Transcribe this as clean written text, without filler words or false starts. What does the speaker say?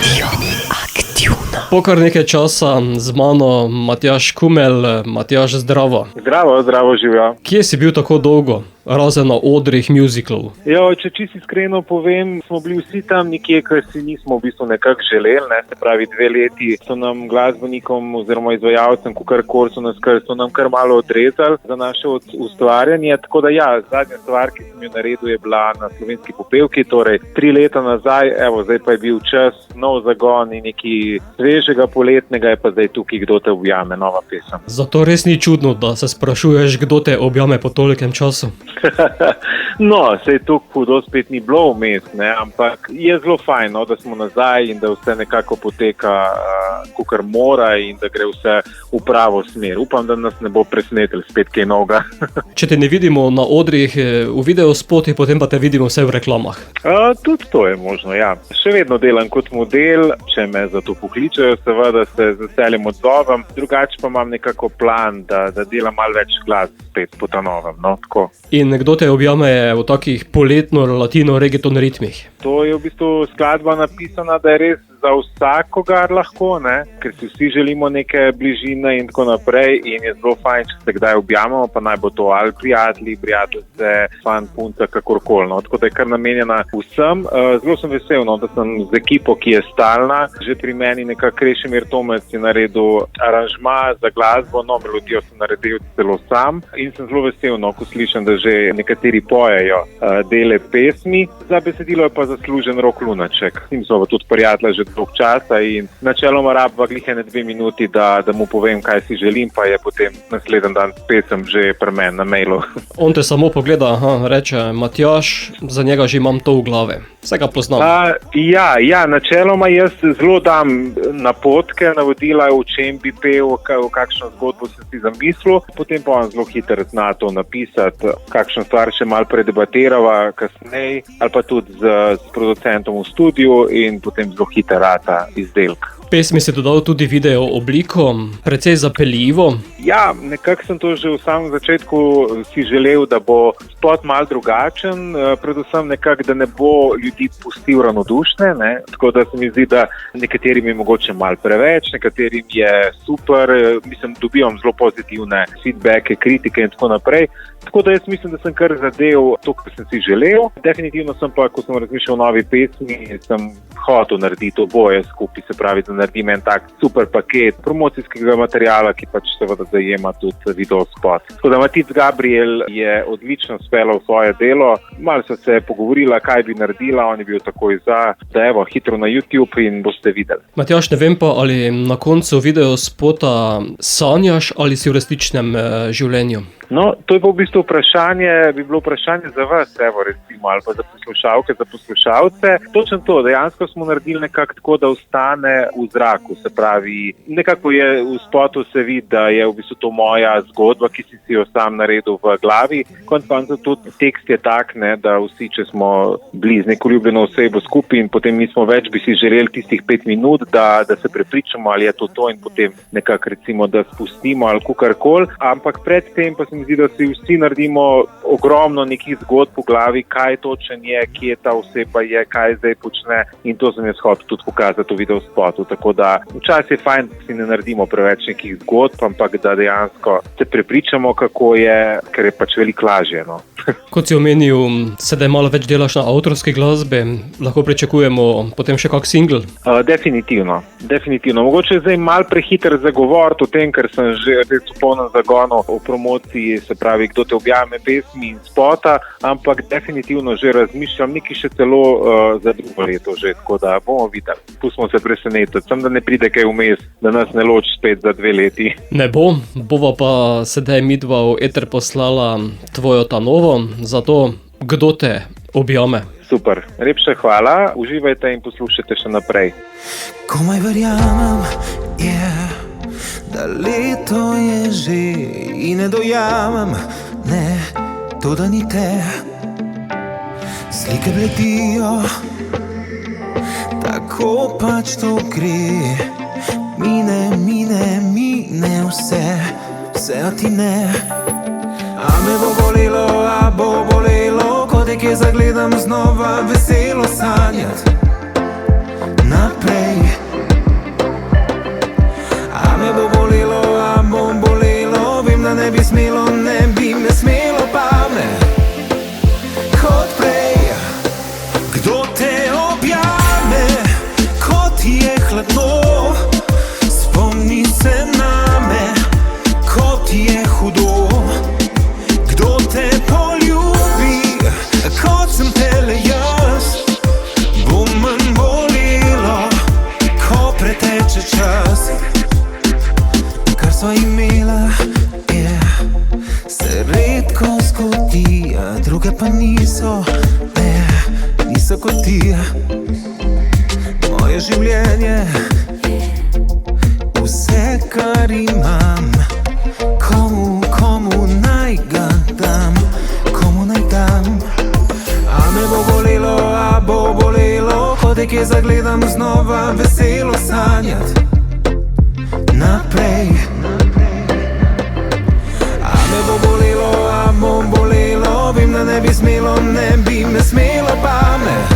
Radio Aktivna. Po kar nekaj časa z mano Matjaž Kumelj. Matjaž, zdravo. Zdravo živjo. Kje si bil tako dolgo, razen na odrih mjuziklov? Če čisto iskreno povem, smo bili vsi tam nekje, kar si nismo v bistvu nekako želeli. Se pravi, 2 leti so nam glasbenikom oziroma izvajalcem, so nam kar malo odrezali za naše ustvarjanje. Tako da zadnja stvar, ki sem jo naredil, je bila na Slovenski popevki, torej 3 leta nazaj, zdaj pa je bil čas, nov zagon in nekaj svežega poletnega je pa zdaj tukaj Kdo te objame, nova pesem. Zato res ni čudno, da se sprašuješ, kdo te objame po tolikem času. No, sej to hudo spet ni bilo vmes, ampak je zelo fajn, da smo nazaj in da vse nekako poteka kakor mora in da gre vse v pravo smer. Upam, da nas ne bo presenetil spet kaj novega. Če te ne vidimo na odrih v videospotih, potem pa te vidimo vse v reklamah. Tudi to je možno, ja. Še vedno delam kot model, če me za to pokličejo, seveda se z veseljem odzovem. Drugače pa imam nekako plan, da delam malo več glasb spet po ta novem, tako. In kdo te objame v takih poletno-latino-reggaeton ritmih? To je v bistvu skladba napisana, da je res za vsakogar lahko, ker si vsi želimo neke bližine in tako naprej in je zelo fajn, če se kdaj objamemo, pa naj bo to ali prijateljice, fan, punca, kakorkoli. Tako da je kar namenjena vsem. Zelo sem vesel, da sem z ekipo, ki je stalna. Že pri meni nekako Krešimir Tomec je naredil aranžma za glasbo, melodijo sem naredil celo sam in sem zelo vesel, ko slišim, da že nekateri pojejo dele pesmi. Za besedilo je pa zaslužen Rok Lunaček. S njim smo tudi prijatelji že dolgo časa in načeloma rabva glihene 2 minuti, da mu povem, kaj si želim, pa je potem naslednji dan pesem že pri meni na mailu. On te samo pogleda, reče Matjaž, za njega že imam to v glave. Vse ga poznam. Načeloma jaz zelo dam napotke, navodila, v čem bi pel, v kakšno zgodbo sem si zamislil, potem pa on zelo hitro zna to napisati, kakšno stvar še malo predebatirava kasneje, ali pa tudi z producentom v studiu in potem zelo hitro rata izdelek. Pesmi si dodal tudi video obliko, precej zapeljivo. Ja, nekako sem to že v samem začetku si želel, da bo spot malo drugačen, predvsem nekako, da ne bo ljudi pustil ravnodušne, tako da se mi zdi, da nekaterim je mogoče malo preveč, nekaterim je super, dobivam zelo pozitivne feedbacke, kritike in tako naprej. Tako da jaz mislim, da sem kar zadev to, kar sem si želel. Definitivno sem pa, ko sem razmišljal o novi pesmi, sem hotel narediti oboje skupaj, se pravi, da naredim en tak super paket promocijskega materiala, ki pač seveda zajema tudi video spot. Tako da Matic Gabriel je odlično speljal svoje delo. Malo so se pogovorila, kaj bi naredila, on je bil takoj za, da hitro na YouTube in boste videli. Matjaž, ne vem pa, ali na koncu video spota sanjaš ali si v resničnem življenju? To je pa v bistvu bi bilo vprašanje za vas, recimo, ali pa za poslušalke, za poslušalce. Točno to, dejansko smo naredili nekako tako, da ostane v zraku, se pravi, nekako je v spotu se vidi, da je v bistvu to moja zgodba, ki si jo sam naredil v glavi. Konec koncev tudi tekst je tak, da vsi, če smo bili z neko ljubljeno osebo skupaj in potem nismo več, bi si želeli tistih 5 minut, da se prepričamo, ali je to in potem nekako recimo, da spustimo ali kakorkoli. Ampak predtem pa se mi zdi, da si vsi naredimo ogromno nekih zgodb v glavi, kaj točen je, kje ta oseba je, kaj zdaj počne in to sem jaz hotel tudi pokazati v videospotu. Tako da včasih je fajn, da si ne naredimo preveč nekih zgodb, ampak da dejansko se prepričamo, kako je, ker je pač veliko lažje. Kot si omenil, sedaj malo več delaš na avtorske glasbe, lahko pričakujemo potem še kak single? Definitivno. Mogoče je zdaj malo prehiter za govoriti o tem, ker sem že res v polnem zagonu v promociji, se pravi, Kdo te objame pesmi in spota, ampak definitivno že razmišljam nekaj še celo za drugo leto že, tako da bomo videli. Pustimo se presenetiti, sem da ne pride kaj vmes, da nas ne loči spet za 2 leti. Ne bova pa sedaj midva v eter poslala tvojo ta novo, zato Kdo te objame. Super, lepša hvala, uživajte in poslušajte še naprej. Komaj verjamem, da leto je že in ne dojamem, to da ni te. Slike bledijo, tako pač to gre. Mine vse a ti ne. A me bo bolelo, ko te kje zagledam znova veselo sanjati. Naprej moje življenje, vse, kar imam. Komu naj ga dam, komu naj dam? A me bo bolelo, a bo bolelo, ko te kje zagledam znova veselo sanjat naprej. A me bo bolelo, a bom bolelo, vem, da ne bi me smelo, pa me